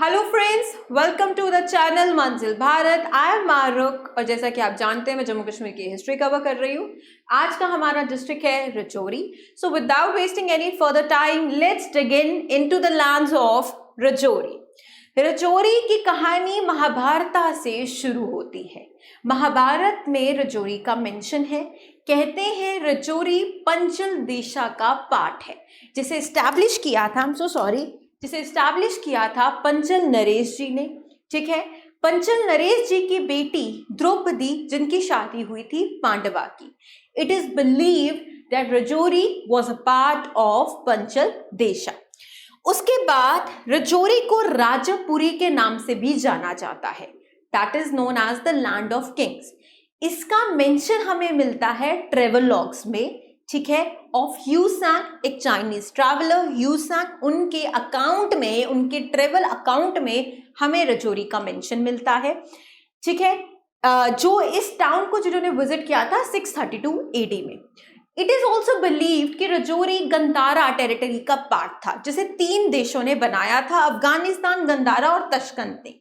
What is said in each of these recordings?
Hello friends, welcome to the channel Manzil Bharat. I am Marukh और जैसा कि आप जानते हैं मैं जम्मू कश्मीर की हिस्ट्री कवर कर रही हूँ। आज का हमारा डिस्ट्रिक्ट है Rajouri. So without wasting any further time let's dig in into the lands of Rajouri. Rajouri की कहानी महाभारत से शुरू होती है। महाभारत में रजौरी का मेंशन है। कहते हैं रजौरी पंचल देशा का पार्ट है, जिसे एस्टैब्लिश किया था जिसे एस्टैब्लिश किया था पंचल नरेश जी ने। ठीक है, पंचल नरेश जी की बेटी द्रौपदी, जिनकी शादी हुई थी पांडवा की। It is believed that Rajouri was a part of Panchal Desha. उसके बाद रजौरी को राजापुरी के नाम से भी जाना जाता है, that is known as the land of kings. इसका मेंशन हमें मिलता है ट्रेवल लॉग्स में, ठीक है, ऑफ ह्यू सैंग, एक चाइनीज ट्रैवलर ह्यू सैंग, उनके अकाउंट में, उनके ट्रेवल अकाउंट में हमें रजौरी का मेंशन मिलता है। ठीक है, जो इस टाउन को जिन्होंने विजिट किया था 632 एडी में। इट इज ऑल्सो बिलीव्ड कि रजौरी गंदारा टेरिटरी का पार्ट था, जिसे 3 देशों ने बनाया था, अफगानिस्तान, गंदारा और तशकंत ने।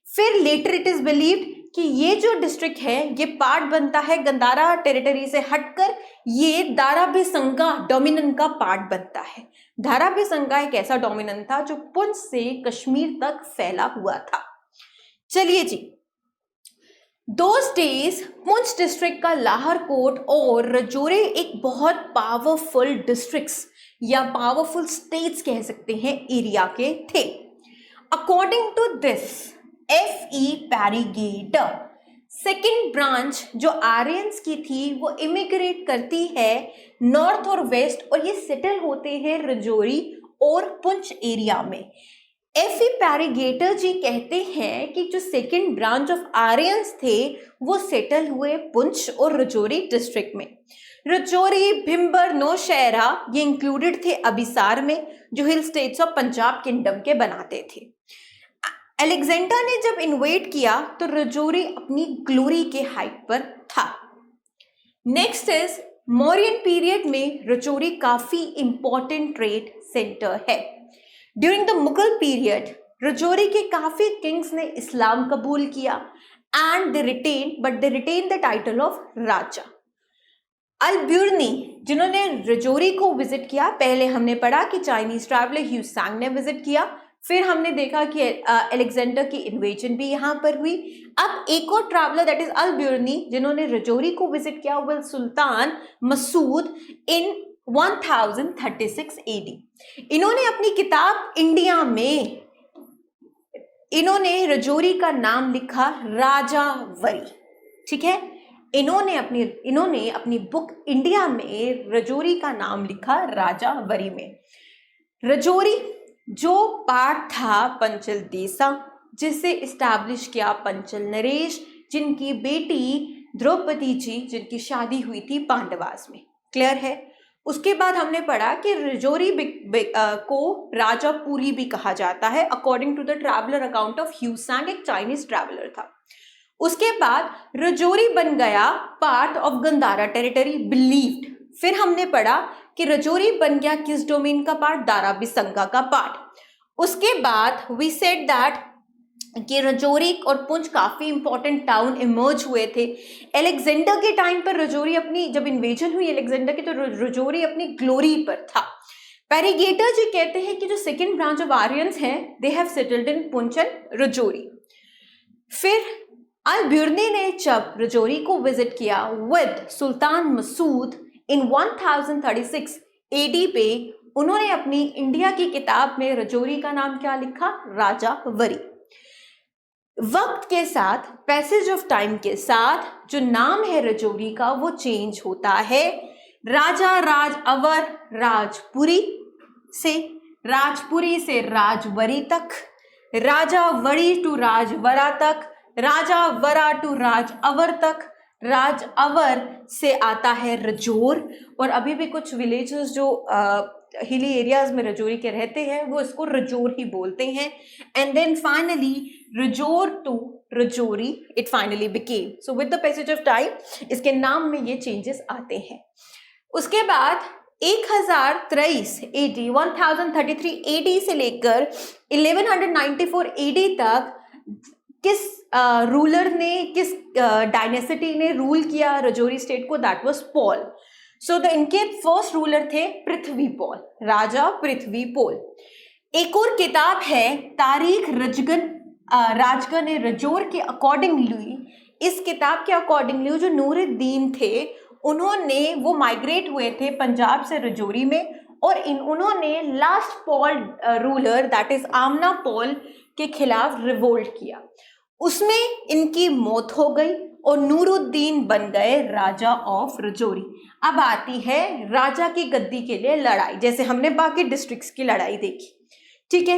फिर लेटर इट इज बिलीव्ड कि ये जो डिस्ट्रिक्ट है ये पार्ट बनता है गंदारा टेरिटरी से हटकर, ये दाराबेसंगा डोमिनेंट का पार्ट बनता है। दाराबेसंगा एक ऐसा डोमिनेंट था जो पुंछ से कश्मीर तक फैला हुआ था। चलिए जी, दोस डेज पुंछ डिस्ट्रिक्ट का लाहौरकोट और रजौरी एक बहुत पावरफुल डिस्ट्रिक्ट्स या पावरफुल स्टेट्स कह सकते हैं एरिया के थे। According to this F.E. Pargiter second branch जो आर्यंस की थी वो इमिग्रेट करती है नॉर्थ और वेस्ट, और ये सेटल होते हैं रजौरी और पुंछ एरिया में। F.E. पैरीगेटर जी कहते हैं कि जो सेकेंड ब्रांच ऑफ आर्यंस थे वो सेटल हुए पुंछ और रजौरी डिस्ट्रिक्ट में। रजौरी, भिम्बर, नौशहरा ये इंक्लूडेड थे अबिसार में, जो हिल स्टेट्स ऑफ पंजाब किंगडम के बनाते थे। अलेक्जेंडर ने जब इन्वेड किया तो रजौरी अपनी ग्लोरी के हाइट पर था। नेक्स्ट इज मौर्यन पीरियड में रजौरी काफी इंपॉर्टेंट ट्रेड सेंटर है। During the Mughal period Rajouri के काफी किंग्स ने इस्लाम कबूल किया and they retain the title of raja. Alberuni जिन्होंने रजौरी को विजिट किया, पहले हमने पढ़ा कि चाइनीज ट्रैवलर ह्यू सैंग ने विजिट किया, फिर हमने देखा कि अलेक्जेंडर की इन्वेजन भी यहाँ पर हुई। अब एक और ट्रैवलर दैट इज अल-ब्यूर्नी जिन्होंने रजौरी को विजिट किया, वो सुल्तान मसूद इन 1036 एडी। इन्होंने अपनी किताब इंडिया में इन्होंने रजौरी का नाम लिखा राजावरी। ठीक है, इन्होंने अपनी बुक इंडिया में रजौरी का नाम लिखा राजावरी में। रजौरी जो पार्ट था पंचल देशा, जिसे इस्टेब्लिश किया पंचल नरेश, जिनकी बेटी द्रौपदी जी, जिनकी शादी हुई थी पांडवास में। क्लियर है। उसके बाद हमने पढ़ा कि रजौरी को राजापुरी भी कहा जाता है, according to the traveller account of Hiuen Tsang, एक चाइनीज ट्रैवलर था। उसके बाद रजौरी बन गया part of Gandhara territory believed. फिर हमने पढ़ा कि रजौरी बन गया किस डोमेन का पार्ट, दाराबेसंगा का पार्ट। उसके बाद वी सेड दैट कि रजौरी और पुंछ काफी इंपॉर्टेंट टाउन इमर्ज हुए थे। अलेक्जेंडर के टाइम पर रजौरी अपनी, जब इन्वेजन हुई अलेक्जेंडर की, तो रजौरी अपनी ग्लोरी पर था। पैरीगेटर जी कहते हैं कि जो सेकेंड ब्रांच ऑफ आर्यंस हैं they have settled in Poonch and Rajouri. फिर अल-ब्यूर्नी ने जब रजौरी को विजिट किया with Sultan Masud in 1036 AD पे, उन्होंने अपनी इंडिया की किताब में रजौरी का नाम क्या लिखा, राजावरी। वक्त के साथ, पैसेज ऑफ टाइम के साथ, जो नाम है रजौरी का वो चेंज होता है। राजा राज अवर राजपुरी से राजवरी तक, राजावरी टू राजवरा तक, राजावरा टू राज अवर तक, राज अवर से आता है रजौर। और अभी भी कुछ विलेजेस जो हिली एरियाज में रजौरी के रहते हैं वो इसको रजौर ही बोलते हैं। And then finally Rajaur to Rajouri it finally became. So with the passage of time इसके नाम में ये चेंजेस आते हैं। उसके बाद 1023 AD 1033 AD से लेकर 1194 AD तक किस रूलर ने, किस डायनेसिटी ने रूल किया रजौरी स्टेट को? That was Pal. सो इनके फर्स्ट रूलर थे पृथ्वीपाल, राजा पृथ्वीपाल। एक और किताब है तारीख राजगन रजौर के अकॉर्डिंगली, इस किताब के अकॉर्डिंगली जो नूरुद्दीन थे उन्होंने, वो माइग्रेट हुए थे पंजाब से रजौरी में, और उन्होंने last Pal ruler that is Amna Pal के खिलाफ रिवोल्ट किया। उसमें इनकी मौत हो गई और नूरुद्दीन बन गए राजा ऑफ रजौरी। अब आती है राजा की गद्दी के लिए लड़ाई, जैसे हमने बाकी डिस्ट्रिक्ट्स की लड़ाई देखी, ठीक है।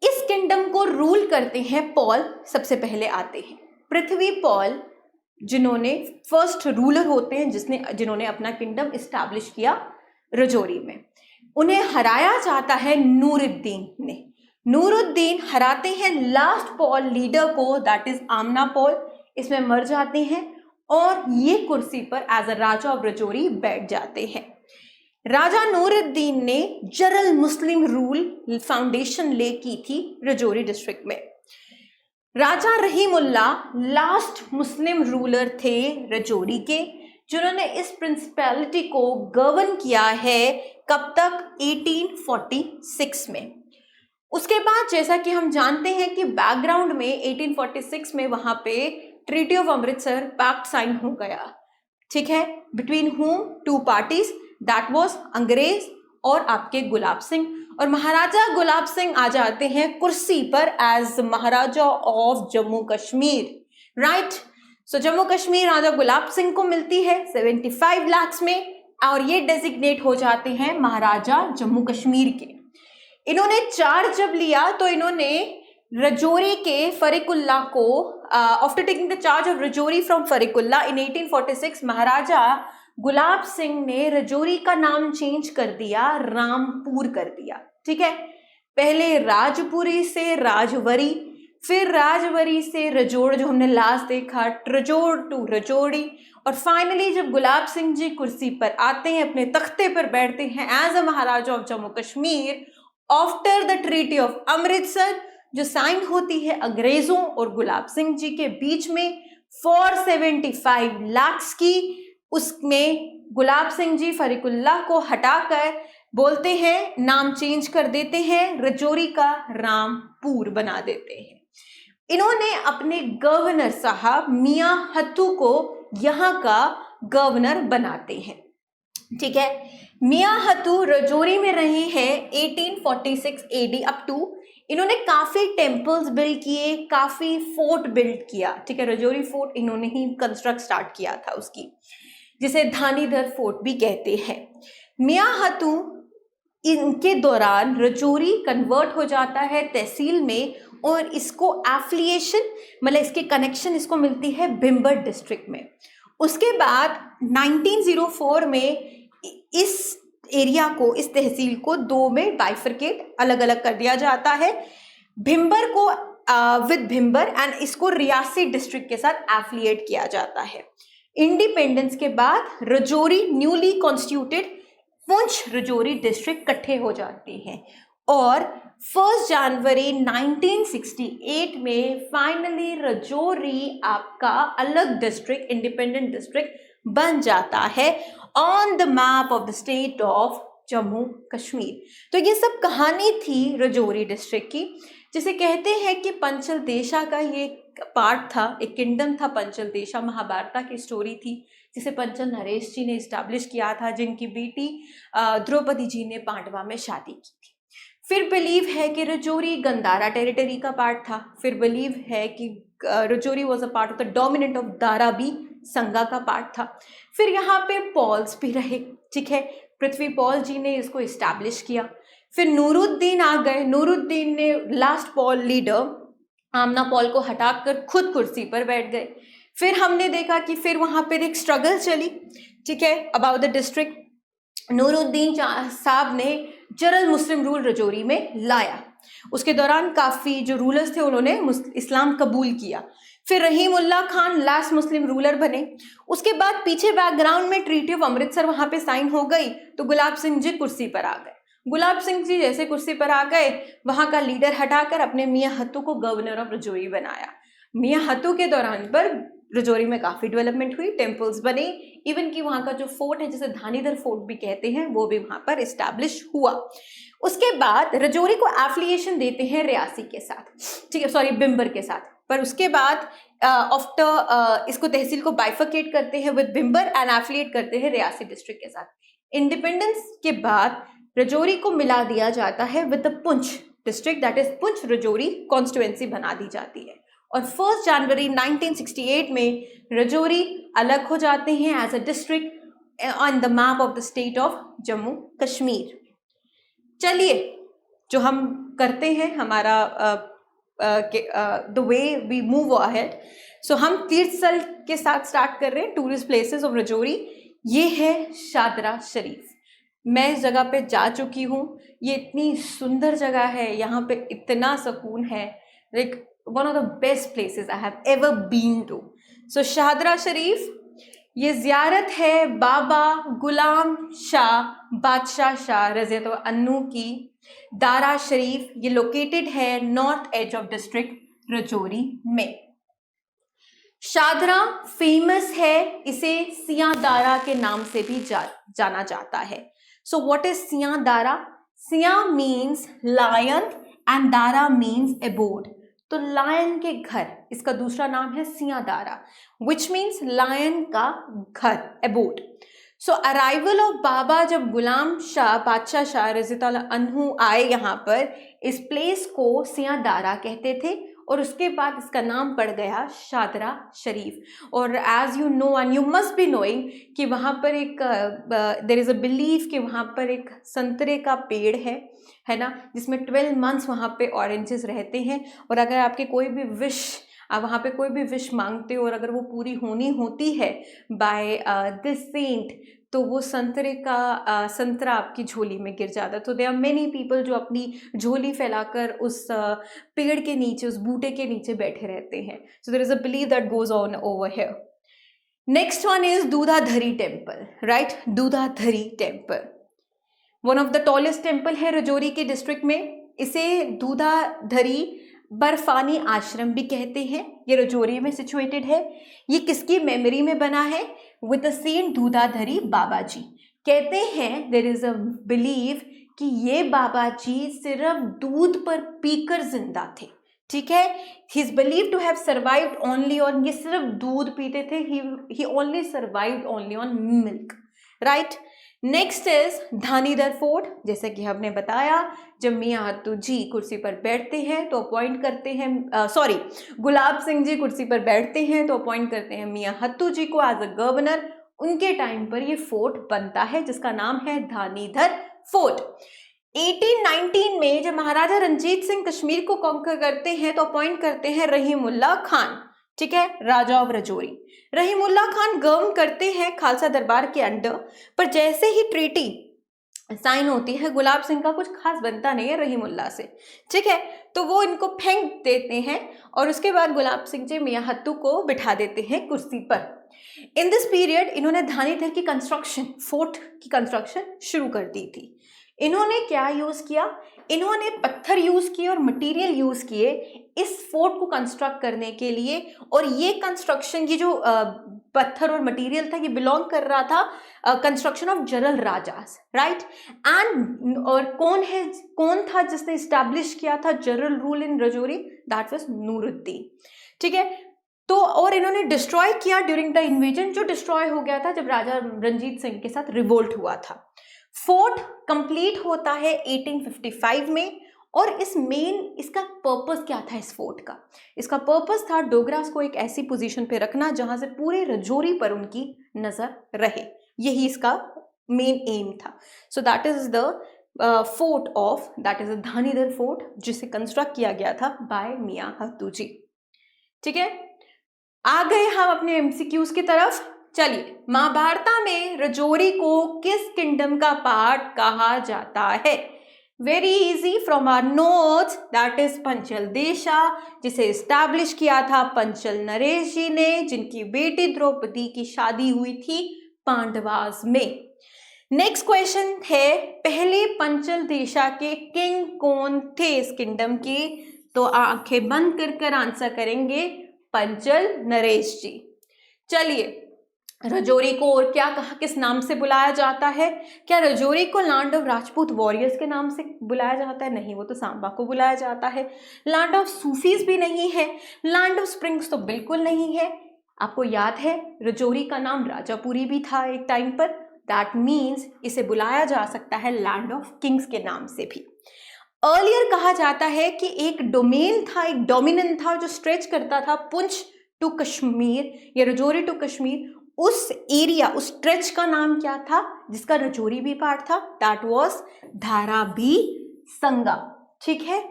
इस किंगडम को रूल करते हैं पॉल, सबसे पहले आते हैं पृथ्वीपाल, जिन्होंने फर्स्ट रूलर होते हैं जिन्होंने अपना किंगडम इस्टेब्लिश किया रजौरी में। उन्हें हराया जाता है नूरुद्दीन ने। नूरुद्दीन हराते हैं लास्ट पॉल लीडर को, दैट इज आमना पॉल, इसमें मर जाते हैं और ये कुर्सी पर as a Raja of Rajouri बैठ जाते हैं। राजा नूरुद्दीन ने जनरल मुस्लिम रूल फाउंडेशन ले की थी रजौरी डिस्ट्रिक्ट में। राजा रहीमुल्ला लास्ट मुस्लिम रूलर थे रजौरी के, जिन्होंने इस प्रिंसिपैलिटी को गवर्न किया है कब तक? 1846 में। उसके बाद जैसा कि हम जानते हैं कि बैकग्राउंड में 1846 में वहां पे treaty of Amritsar pact sign हो गया, ठीक है, between home two parties, that was अंग्रेज और आपके गुलाब सिंह। और महाराजा गुलाब सिंह आ जाते हैं कुर्सी पर as maharaja of Jammu Kashmir, right. So Jammu Kashmir Raja Gulab Singh को मिलती है 75 लाख में, और ये डेजिग्नेट हो जाते हैं महाराजा जम्मू कश्मीर के। इन्होंने चार्ज जब लिया तो इन्होंने रजौरी के फरीकुल्ला को, after taking the charge of Rajouri from Farikulla in 1846, Maharaja Gulab Singh ने रजौरी का नाम चेंज कर दिया, रामपुर कर दिया, ठीक है। पहले राजपुरी से राजवरी, फिर राजवरी से रजौड़, जो हमने लास्ट देखा, रजौड़ टू रजौड़ी, और फाइनली जब गुलाब सिंह जी कुर्सी पर आते हैं, अपने तख्ते पर बैठते हैं as a Maharaja of Jammu Kashmir after the treaty of Amritsar, जो साइन होती है अंग्रेजों और गुलाब सिंह जी के बीच में फॉर 75 लाख की। उसमें गुलाब सिंह जी फरीकुल्ला को हटाकर बोलते हैं, नाम चेंज कर देते हैं, रजौरी का रामपुर बना देते हैं। इन्होंने अपने गवर्नर साहब मियां हत्तू को यहाँ का गवर्नर बनाते हैं, ठीक है। मियां हत्तू रजौरी में रहे हैं 1846 AD अप टू। इन्होंने काफी टेम्पल्स बिल्ड किए, काफी फोर्ट बिल्ड किया, ठीक है। रजौरी फोर्ट इन्होंने ही कंस्ट्रक्ट स्टार्ट किया था उसकी, जिसे धानीधर फोर्ट भी कहते हैं। मियां हत्तू इनके दौरान रजौरी कन्वर्ट हो जाता है तहसील में, और इसको एफिलिएशन, मतलब इसके कनेक्शन इसको मिलती है भिंबर डिस्ट्रिक्ट में। उसके बाद 1904 में इस एरिया को, इस तहसील को दो में बाइफरकेट, अलग अलग कर दिया जाता है, भिंबर को विद भिंबर, एंड इसको रियासी डिस्ट्रिक्ट के साथ एफिलिएट किया जाता है। इंडिपेंडेंस के बाद Rajouri newly constituted Poonch Rajouri district इकट्ठे हो जाते हैं, और 1 जनवरी 1968 में फाइनली रजौरी आपका अलग डिस्ट्रिक्ट, इंडिपेंडेंट डिस्ट्रिक्ट बन जाता है on the map of the state of Jammu Kashmir. तो ये सब कहानी थी रजौरी डिस्ट्रिक्ट की, जिसे कहते हैं कि पंचल देशा का ये पार्ट था, एक किंगडम था पंचल देशा। महाभारत की स्टोरी थी जिसे पंचल नरेश जी ने इस्टेब्लिश किया था, जिनकी बेटी द्रौपदी जी ने पांडवा में शादी की थी। फिर बिलीव है कि रजौरी गंधारा टेरिटरी का पार्ट था। फिर बिलीव है कि Rajouri was a part of the dominant of Darabi, संगा का पार्ट था। फिर यहाँ पे पॉल्स भी रहे, ठीक है। पृथ्वीपाल जी ने इसको इस्टेब्लिश किया। फिर नूरुद्दीन आ गए। नूरुद्दीन ने लास्ट पॉल लीडर आमना पॉल को हटाकर खुद कुर्सी पर बैठ गए। फिर हमने देखा कि फिर वहाँ पर एक स्ट्रगल चली, ठीक है, अबाउट द डिस्ट्रिक्ट। नूरुद्दीन साहब ने जनरल मुस्लिम रूल रजौरी में लाया। उसके दौरान काफ़ी जो रूलर्स थे उन्होंने इस्लाम कबूल किया। फिर रहीमुल्लाह खान लास्ट मुस्लिम रूलर बने। उसके बाद पीछे बैकग्राउंड में ट्रीटी ऑफ अमृतसर वहाँ पे साइन हो गई, तो गुलाब सिंह जी कुर्सी पर आ गए। गुलाब सिंह जी जैसे कुर्सी पर आ गए, वहाँ का लीडर हटाकर अपने मियाँ हत्तू को गवर्नर ऑफ रजौरी बनाया। मियाँ हत्तू के दौरान पर रजौरी में काफ़ी डेवलपमेंट हुई, टेम्पल्स बने, इवन कि वहाँ का जो फोर्ट है जिसे धानीधर फोर्ट भी कहते हैं वो भी वहाँ पर इस्टेब्लिश हुआ। उसके बाद रजौरी को एफिलिएशन देते हैं रियासी के साथ, ठीक है, सॉरी बिम्बर के साथ, पर उसके बाद आफ्टर इसको तहसील को बाइफर्केट करते हैं विद बिम्बर एंड एफिलिएट करते हैं रियासी डिस्ट्रिक्ट के साथ। इंडिपेंडेंस के बाद रजौरी को मिला दिया जाता है with the Poonch district, that is Poonch Rajouri constituency बना दी जाती है। और 1 जनवरी 1968 में रजौरी अलग हो जाते हैं as a district on the map of the state of Jammu Kashmir. चलिए, जो हम करते हैं हमारा the way we move ahead, so हम तीर्थ स्थल के साथ स्टार्ट कर रहे हैं, टूरिस्ट प्लेसेस ऑफ रजौरी। ये है शादरा शरीफ। मैं इस जगह पे जा चुकी हूँ, ये इतनी सुंदर जगह है, यहाँ पे इतना सुकून है, like one of the best places I have ever been to. So Shahdara Sharif, ये ज़ियारत है बाबा गुलाम शाह बादशाह शाह रज़ियत अन्नू की। दारा शरीफ ये लोकेटेड है north edge of district Rajouri में। शादरा फेमस है, इसे सियाह दारा के नाम से भी जाना जाता है। So what is Siyah Dara? Siyah means lion and Dara means abode, तो लायन के घर, इसका दूसरा नाम है Siyah Dara, which means lion का घर, abode. So arrival of Baba, जब गुलाम शाह बादशाह शाह रज़ियल्लाहु अन्हु आए यहाँ पर, इस प्लेस को सियाह दारा कहते थे और उसके बाद इसका नाम पड़ गया शादरा शरीफ। और as you know and you must be knowing कि वहाँ पर एक देयर इज़ अ बिलीफ कि वहाँ पर एक संतरे का पेड़ है ना, जिसमें 12 मंथ्स वहाँ पे ऑरेंजेस रहते हैं, और अगर आपके कोई भी विश, आप वहाँ पे कोई भी विश मांगते हो और अगर वो पूरी होनी होती है बाय दिस सेंट, तो वो संतरे का संतरा आपकी झोली में गिर जाता है। तो देयर आर मेनी पीपल जो अपनी झोली फैलाकर उस पेड़ के नीचे, उस बूटे के नीचे बैठे रहते हैं। So there is a believe that goes on over here. Next one is Dudhadhari temple, right? Dudhadhari temple one of the tallest temple है रजौरी के डिस्ट्रिक्ट में। इसे दूधाधरी बर्फानी आश्रम भी कहते हैं। ये रजौरी में सिचुएटेड है। ये किसकी मेमोरी में बना है? विद द सेंट दूधाधरी बाबा जी। कहते हैं देयर इज अ बिलीव कि ये बाबा जी सिर्फ दूध पर पीकर जिंदा थे, ठीक है। He is believe to have survived only on, ये सिर्फ दूध पीते थे, he only survived only on milk, right. Next is Dhanidhar fort. जैसे कि हमने बताया, जब मियाँ हत्तू जी कुर्सी पर बैठते हैं तो अपॉइंट करते हैं, सॉरी, गुलाब सिंह जी कुर्सी पर बैठते हैं तो अपॉइंट करते हैं मियाँ हत्तू जी को एज अ गवर्नर। उनके टाइम पर ये फोर्ट बनता है जिसका नाम है धानीधर फोर्ट। 1819 में जब महाराजा रंजीत सिंह कश्मीर को कॉन्कर करते हैं तो अपॉइंट करते हैं रहीमुल्लाह खान, ठीक है, राजा ऑफ रजौरी। रहीमुल्लाह खान गवर्न करते हैं खालसा दरबार के अंडर, पर जैसे ही ट्रीटी साइन होती है गुलाब सिंह का कुछ खास बनता नहीं है रहीमुल्लाह से, ठीक है, तो वो इनको फेंक देते हैं और उसके बाद गुलाब सिंह जी मियाँ हत्तू को बिठा देते हैं कुर्सी पर। इन दिस पीरियड इन्होंने धानीधर की कंस्ट्रक्शन, फोर्ट की कंस्ट्रक्शन शुरू कर दी थी। इन्होंने क्या यूज किया? इन्होंने पत्थर यूज किए और मटेरियल यूज किए इस फोर्ट को कंस्ट्रक्ट करने के लिए। और ये कंस्ट्रक्शन, ये जो पत्थर और मटेरियल था, ये बिलोंग कर रहा था construction of general rajas, right. And और कौन था जिसने इस्टेब्लिश किया था general rule in Rajouri? That was Nooruddin, ठीक है। तो और इन्होंने डिस्ट्रॉय किया ड्यूरिंग द इन्वेजन, जो डिस्ट्रॉय हो गया था जब राजा रंजीत सिंह के साथ रिवोल्ट हुआ था। फोर्ट कंप्लीट होता है 1855 में। और इसका पर्पस क्या था इस फोर्ट का? इसका पर्पस था डोगरास को एक ऐसी पोजीशन पे रखना जहां से पूरे रजौरी पर उनकी नजर रहे। यही इसका मेन एम था। So that is the fort of, that is the Dhanidhar fort, जिसे कंस्ट्रक्ट किया गया था बाय मियाँ हत्तू जी, ठीक है। आ गए हम अपने एमसीक्यूज की तरफ। चलिए, महाभारत में रजौरी को किस किंगडम का पार्ट कहा जाता है? Very easy from our notes, that is Panchal Desha, जिसे इस्टेब्लिश किया था पंचल नरेश जी ने, जिनकी बेटी द्रौपदी की शादी हुई थी पांडवास में। नेक्स्ट क्वेश्चन है, पहले पंचल देशा के किंग कौन थे इस किंगडम के? तो आंखें बंद कर कर आंसर करेंगे पंचल नरेश जी। चलिए, रजौरी को और क्या कहा, किस नाम से बुलाया जाता है? क्या रजौरी को लैंड ऑफ राजपूत वॉरियर्स के नाम से बुलाया जाता है? नहीं, वो तो सांबा को बुलाया जाता है। लैंड ऑफ सूफीज भी नहीं है, लैंड ऑफ स्प्रिंग्स तो बिल्कुल नहीं है। आपको याद है रजौरी का नाम राजापुरी भी था एक टाइम पर, दैट मीन्स इसे बुलाया जा सकता है लैंड ऑफ किंग्स के नाम से भी। अर्लियर कहा जाता है कि एक डोमेन था, एक डोमिनेंट था जो स्ट्रेच करता था पुंछ टू कश्मीर या रजौरी टू कश्मीर। उस एरिया, उस स्ट्रेच का नाम क्या था जिसका रजौरी भी पार्ट था? दैट वाज धारावी संगा। ठीक है,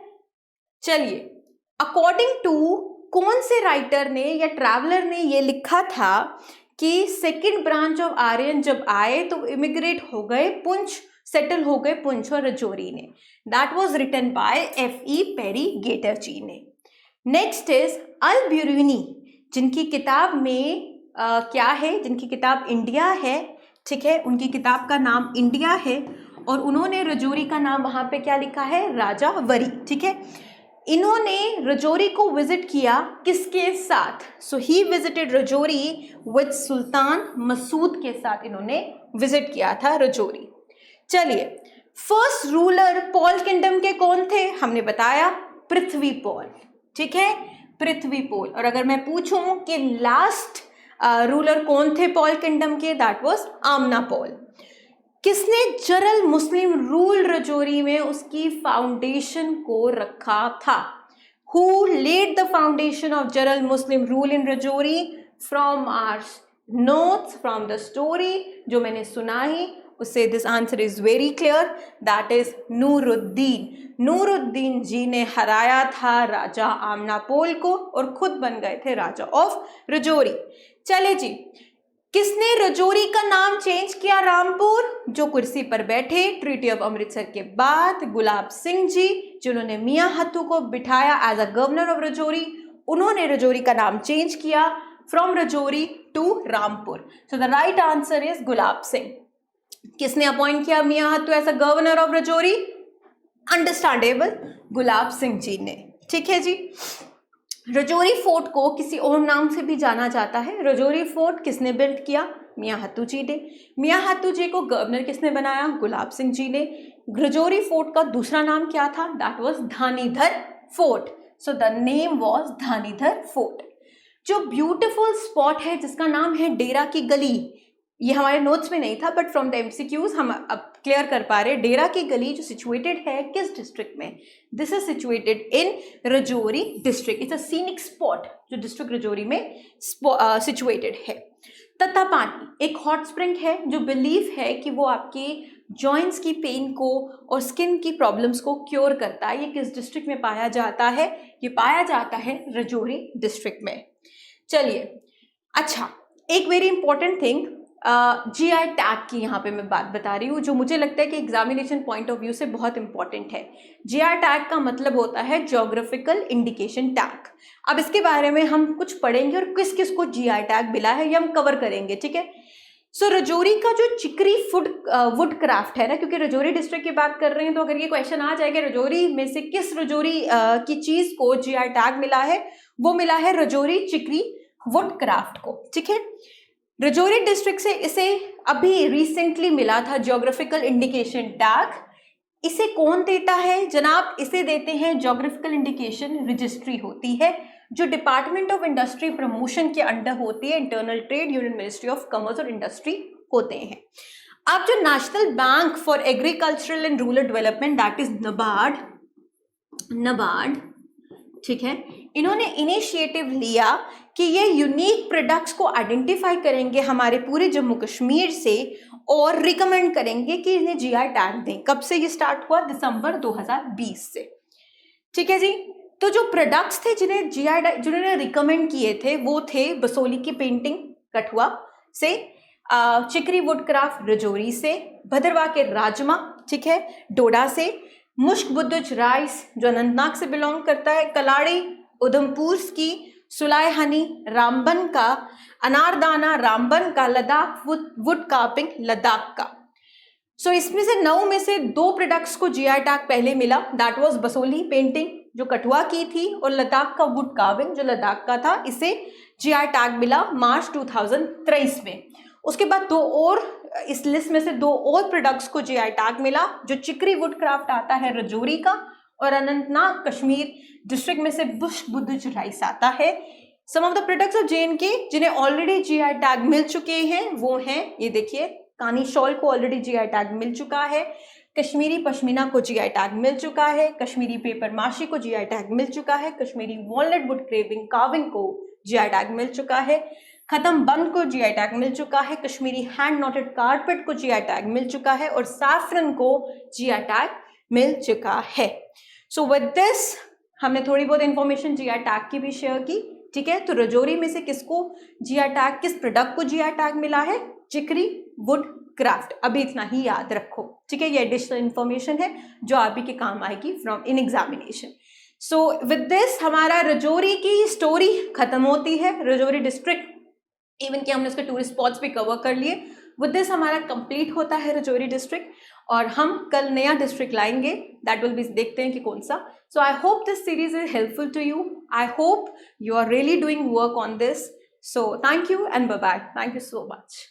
चलिए, अकॉर्डिंग टू कौन से राइटर ने या ट्रैवलर ने ये लिखा था कि सेकेंड ब्रांच ऑफ आर्यन जब आए तो इमिग्रेट हो गए पुंछ, सेटल हो गए पुंछ और रजौरी ने? That was written by F.E. Pargiter ji ने। नेक्स्ट इज अल ब्यूरिनी, जिनकी किताब में क्या है, जिनकी किताब इंडिया है। ठीक है, उनकी किताब का नाम इंडिया है और उन्होंने रजौरी का नाम वहां पे क्या लिखा है? राजावरी। ठीक है, इन्होंने रजौरी को विजिट किया किसके साथ? सो he visited Rajouri with Sultan Masood के साथ इन्होंने विजिट किया था रजौरी। चलिए, फर्स्ट रूलर पॉल किंगडम के कौन थे? हमने बताया पृथ्वी पॉल। ठीक है, पृथ्वी पॉल। और अगर मैं पूछूं कि लास्ट रूलर कौन थे पॉल किंगडम के? That was Amna Pal. किसने जरल मुस्लिम रूल रजौरी में उसकी फाउंडेशन को रखा था? Who led the foundation of Jaral Muslim rule in Rajouri? From our notes, from the story जो मैंने सुनाई, उससे this answer is very clear, that is Nuruddin. Nuruddin ji ने हराया था राजा आमना पोल को और खुद बन गए थे राजा ऑफ रजौरी। चले जी, किसने रजौरी का नाम चेंज किया? रामपुर, जो कुर्सी पर बैठे ट्रीटी ऑफ अमृतसर के बाद, गुलाब सिंह जी, जिन्होंने मियां हत्तू को बिठाया as a governor of Rajouri, उन्होंने रजौरी का नाम चेंज किया from Rajouri to Rampur. So the right answer is Gulab Singh. किसने अपॉइंट किया Mian Hattu as a governor of Rajouri? Understandable, Gulab Singh ji ने। ठीक है जी, रजौरी फोर्ट को किसी और नाम से भी जाना जाता है। रजौरी फोर्ट किसने बिल्ड किया? मियां हत्तू जी ने। मियां हत्तू जी को गवर्नर किसने बनाया? गुलाब सिंह जी ने। रजौरी फोर्ट का दूसरा नाम क्या था? That was Dhanidhar fort. So the name was Dhanidhar fort. जो ब्यूटीफुल स्पॉट है जिसका नाम है डेरा की गली, ये हमारे नोट्स में नहीं था बट फ्रॉम द एमसीक्यूज हम अब क्लियर कर पा रहे हैं। डेरा की गली जो सिचुएटेड है किस डिस्ट्रिक्ट में? This is situated in Rajouri district. It's a scenic spot जो डिस्ट्रिक्ट रजौरी में सिचुएटेड है। तत्तापानी एक हॉट स्प्रिंग है जो बिलीव है कि वो आपके जॉइंट्स की पेन को और स्किन की प्रॉब्लम्स को क्योर करता है। ये किस डिस्ट्रिक्ट में पाया जाता है? ये पाया जाता है रजौरी डिस्ट्रिक्ट में। चलिए, अच्छा, एक very important thing, GI tag की यहाँ पे मैं बात बता रही हूँ जो मुझे लगता है कि एग्जामिनेशन पॉइंट ऑफ व्यू से बहुत इंपॉर्टेंट है। GI टैग का मतलब होता है ज्योग्राफिकल इंडिकेशन टैग। अब इसके बारे में हम कुछ पढ़ेंगे और किस किस को GI टैग मिला है ये हम कवर करेंगे। ठीक है, सो रजौरी का जो चिकरी वुड क्राफ्ट है ना, क्योंकि रजौरी डिस्ट्रिक्ट की बात कर रहे हैं तो अगर ये क्वेश्चन आ जाएगा रजौरी में से किस रजौरी की चीज को GI टैग मिला है, वो मिला है रजौरी चिकरी वुड क्राफ्ट को। ठीक है, रजौरी डिस्ट्रिक्ट से इसे अभी रिसेंटली मिला था ज्योग्राफिकल इंडिकेशन टैग। इसे कौन देता है जनाब? इसे देते हैं ज्योग्राफिकल इंडिकेशन रजिस्ट्री होती है जो डिपार्टमेंट ऑफ इंडस्ट्री प्रमोशन के अंडर होती है। Internal trade, union ministry of commerce और इंडस्ट्री होते हैं। अब जो national bank for agricultural and rural development that is NABARD, ठीक है, इन्होंने इनिशिएटिव लिया कि ये यूनिक प्रोडक्ट्स को आइडेंटिफाई करेंगे हमारे पूरे जम्मू कश्मीर से और रिकमेंड करेंगे कि इन्हें GI टैग दें। कब से ये स्टार्ट हुआ? दिसंबर 2020 से। ठीक है जी, तो जो प्रोडक्ट्स थे जिन्होंने रिकमेंड किए थे वो थे बसोली की पेंटिंग कठुआ से, चिकरी वुड क्राफ्ट रजौरी से, भद्रवाह के राजमा, ठीक है, डोडा से, मुश्क बुद्दुज राइस जो अनंतनाग से बिलोंग करता है, कलाड़ी उधमपुर की, सुलायहनी रामबन का, अनारदाना रामबन का, लद्दाख वुड कार्पिंग लद्दाख का। सो इसमें से 9 में से 2 प्रोडक्ट्स को जीआई टैग पहले मिला, दैट वाज बसोली पेंटिंग जो कठुआ की थी, और लद्दाख का वुड कार्विंग जो लद्दाख का था, इसे जीआई टैग मिला मार्च 2023 में। उसके बाद 2 और, इस लिस्ट में से 2 और प्रोडक्ट्स को जीआई टैग मिला, जो चिकरी वुड क्राफ्ट आता है रजौरी का, और अनंतनाग कश्मीर डिस्ट्रिक्ट में से मुश्क बुद्दुज राइस आता है। Some of the products of JNK जिन्हें ऑलरेडी जीआई टैग मिल चुके हैं वो हैं, ये देखिए, कानी शॉल को ऑलरेडी जीआई टैग मिल चुका है, कश्मीरी पश्मीना को जीआई टैग मिल चुका है, कश्मीरी पेपर माशी को जीआई टैग मिल चुका है, कश्मीरी वॉलनट वुड कार्विंग को जीआई टैग मिल चुका है, खत्म बंद को जीआई टैग मिल चुका है, कश्मीरी हैंड नॉटेड कारपेट को जीआई टैग मिल चुका है, और सैफरन को जीआई टैग मिल चुका है। सो विद दिस हमने थोड़ी बहुत इंफॉर्मेशन जीआई टैग की भी शेयर की, ठीक है। तो रजौरी में से किसको जीआई टैग, किस प्रोडक्ट को जीआई टैग मिला है? चिकरी वुड क्राफ्ट। अभी इतना ही याद रखो, ठीक है। ये एडिशनल इंफॉर्मेशन है जो आप ही के काम आएगी from in examination. So with this हमारा रजौरी की स्टोरी खत्म होती है। रजौरी डिस्ट्रिक्ट, इवन कि हमने उसके टूरिस्ट स्पॉट्स भी कवर कर लिए। विद दिस हमारा कंप्लीट होता है रजौरी डिस्ट्रिक्ट, और हम कल नया डिस्ट्रिक्ट लाएंगे, दैट विल बी, देखते हैं कि कौन सा। So I hope this series is helpful to you, I hope you are really doing work on this. So thank you and bye bye, thank you so much.